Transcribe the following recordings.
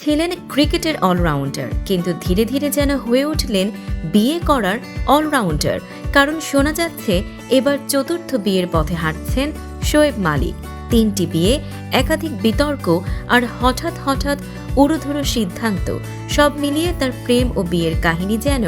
ছিলেন ক্রিকেটের অলরাউন্ডার, কিন্তু ধীরে ধীরে যেন হয়ে উঠলেন বিয়ে করার অলরাউন্ডার। কারণ শোনা যাচ্ছে এবার চতুর্থ বিয়ের পথে হাঁটছেন শোয়েব মালিক। 3টি বিয়ে, একাধিক বিতর্ক আর হঠাৎ হঠাৎ উড়োধুরো সিদ্ধান্ত, সব মিলিয়ে তার প্রেম ও বিয়ের কাহিনী যেন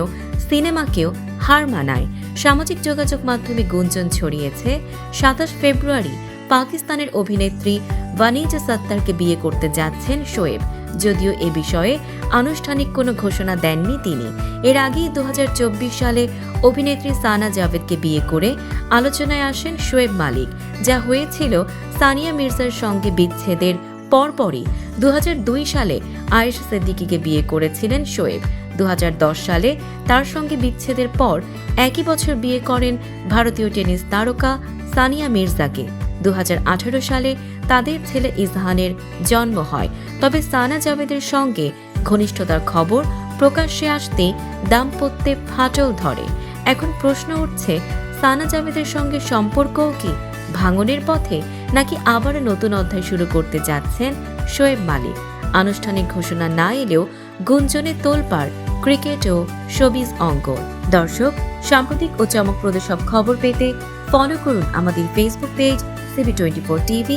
সিনেমাকেও হার মানায়। সামাজিক যোগাযোগ মাধ্যমে গুঞ্জন ছড়িয়েছে 27 ফেব্রুয়ারি পাকিস্তানের অভিনেত্রী ওয়ানিজা সত্তারকে বিয়ে করতে যাচ্ছেন শোয়েব। যদিও এ বিষয়ে আনুষ্ঠানিক কোনো ঘোষণা দেননি তিনি। এর আগেই 2024 সালে অভিনেত্রী সানা জাভেদকে বিয়ে করে আলোচনায় আসেন শোয়েব মালিক, যা হয়েছিল সানিয়া মির্জার সঙ্গে বিচ্ছেদের পরপরই। 2002 সালে আয়েশা সিদ্দিকীকে বিয়ে করেছিলেন শোয়েব। 2010 সালে তার সঙ্গে বিচ্ছেদের পর একই বছর বিয়ে করেন ভারতীয় টেনিস তারকা সানিয়া মির্জাকে। 2018 সালে তাদের ছেলে ইজহানের জন্ম হয়। তবে সানা জাভেদের সঙ্গে ঘনিষ্ঠতার খবর প্রকাশ্যে আসতেই দাম্পত্যে ফাটল ধরে। এখন প্রশ্ন উঠছে, সানা জাভেদের সঙ্গে সম্পর্কও কি ভাঙনের পথে, নাকি আবার নতুন অধ্যায় শুরু করতে যাচ্ছেন শোয়েব মালিক? আনুষ্ঠানিক ঘোষণা না এলেও গুঞ্জনে তোলপাড় ক্রিকেট ও শোবিজ অঙ্গন। দর্শক, সাম্প্রতিক ও চমকপ্রদ সব খবর পেতে ফলো করুন আমাদের ফেসবুক পেজ CB24 TV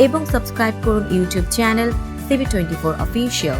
এবং সাবস্ক্রাইব করুন ইউটিউব চ্যানেল CB24 অফিসিয়াল।